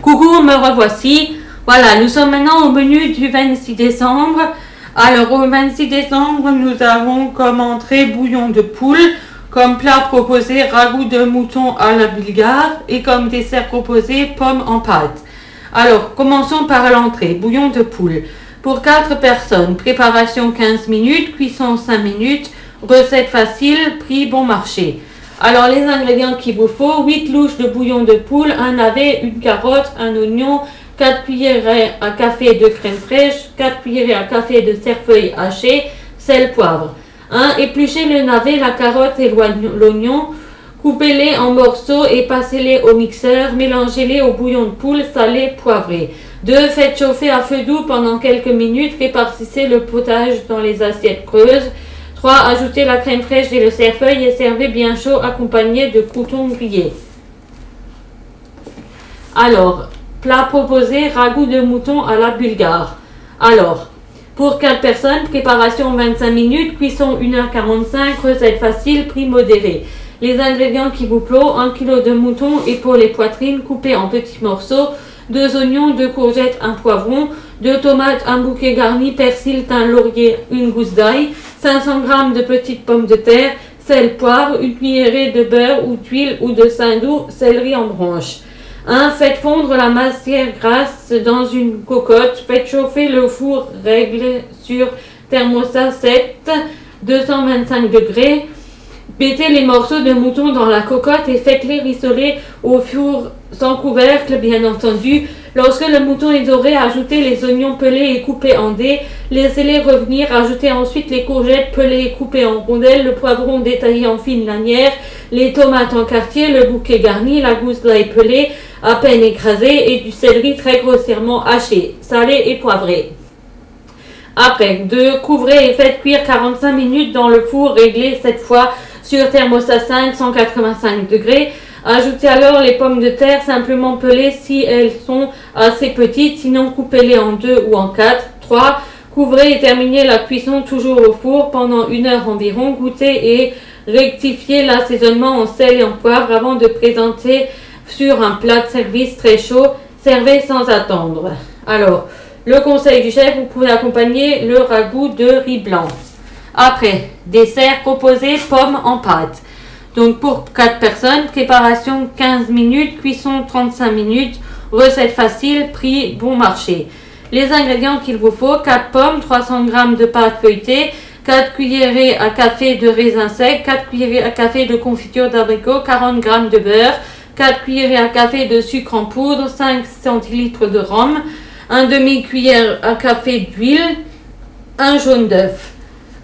Coucou, me revoici. Voilà, nous sommes maintenant au menu du 26 décembre. Alors au 26 décembre, nous avons comme entrée bouillon de poule, comme plat proposé ragoût de mouton à la bulgare et comme dessert proposé pommes en pâte. Alors commençons par l'entrée, bouillon de poule. Pour 4 personnes, préparation 15 minutes, cuisson 5 minutes, recette facile, prix bon marché. Alors les ingrédients qu'il vous faut, 8 louches de bouillon de poule, un navet, une carotte, un oignon, 4 cuillerées à café de crème fraîche, 4 cuillerées à café de cerfeuil haché, sel, poivre. 1. Épluchez le navet, la carotte et l'oignon, coupez-les en morceaux et passez-les au mixeur, mélangez-les au bouillon de poule salé, poivré. 2. Faites chauffer à feu doux pendant quelques minutes, répartissez le potage dans les assiettes creuses. 3. Ajoutez la crème fraîche et le cerfeuil et servez bien chaud accompagné de croûtons grillés. Alors, plat proposé, ragoût de mouton à la bulgare. Alors, pour 4 personnes, préparation 25 minutes, cuisson 1h45, recette facile, prix modéré. Les ingrédients qu'il vous faut, 1 kg de mouton et pour les poitrines coupées en petits morceaux, 2 oignons, 2 courgettes, 1 poivron, 2 tomates, un bouquet garni, persil, thym, laurier, une gousse d'ail, 500 g de petites pommes de terre, sel, poivre, une cuillerée de beurre ou d'huile ou de saindoux, céleri en branches. 1. Faites fondre la matière grasse dans une cocotte. Faites chauffer le four règle sur thermostat 7, 225 degrés. Mettez les morceaux de mouton dans la cocotte et faites-les rissoler au four sans couvercle, bien entendu. Lorsque le mouton est doré, ajoutez les oignons pelés et coupés en dés. Laissez-les revenir. Ajoutez ensuite les courgettes pelées et coupées en rondelles, le poivron détaillé en fines lanières, les tomates en quartier, le bouquet garni, la gousse d'ail pelée à peine écrasée et du céleri très grossièrement haché, salé et poivré. Après, 2. Couvrez et faites cuire 45 minutes dans le four réglé cette fois sur thermostat 5, 185 degrés. Ajoutez alors les pommes de terre simplement pelées si elles sont assez petites, sinon coupez-les en 2 ou en 4. 3. Couvrez et terminez la cuisson toujours au four pendant 1 heure environ. Goûtez et rectifiez l'assaisonnement en sel et en poivre avant de présenter sur un plat de service très chaud. Servez sans attendre. Alors, le conseil du chef, vous pouvez accompagner le ragoût de riz blanc. Après, dessert proposé, pommes en pâte. Donc pour 4 personnes, préparation 15 minutes, cuisson 35 minutes, recette facile, prix bon marché. Les ingrédients qu'il vous faut, 4 pommes, 300 g de pâte feuilletée, 4 cuillerées à café de raisin sec, 4 cuillerées à café de confiture d'abricot, 40 g de beurre, 4 cuillerées à café de sucre en poudre, 5 centilitres de rhum, 1 demi-cuillère à café d'huile, 1 jaune d'œuf.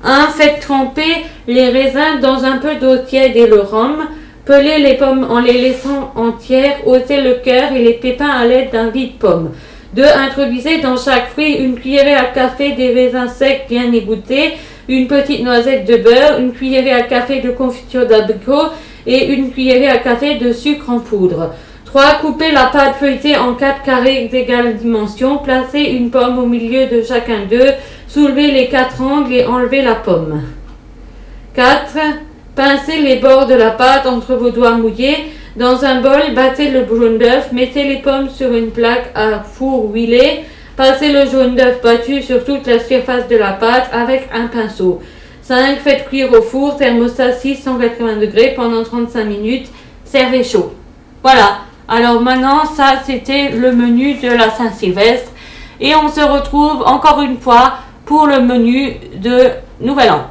1. Faites tremper les raisins dans un peu d'eau tiède et le rhum. Pelez les pommes en les laissant entières. Ôtez le cœur et les pépins à l'aide d'un vide-pomme. 2. Introduisez dans chaque fruit une cuillerée à café des raisins secs bien égouttés, une petite noisette de beurre, une cuillerée à café de confiture d'abricot et une cuillerée à café de sucre en poudre. 3. Coupez la pâte feuilletée en 4 carrés d'égale dimension. Placez une pomme au milieu de chacun d'eux. Soulevez les 4 angles et enlevez la pomme. 4. Pincez les bords de la pâte entre vos doigts mouillés. Dans un bol, battez le jaune d'œuf. Mettez les pommes sur une plaque à four huilé. Passez le jaune d'œuf battu sur toute la surface de la pâte avec un pinceau. 5. Faites cuire au four, thermostat 6, 180 degrés pendant 35 minutes. Servez chaud. Voilà. Alors maintenant, ça c'était le menu de la Saint-Sylvestre. Et on se retrouve encore une fois pour le menu de Nouvel An.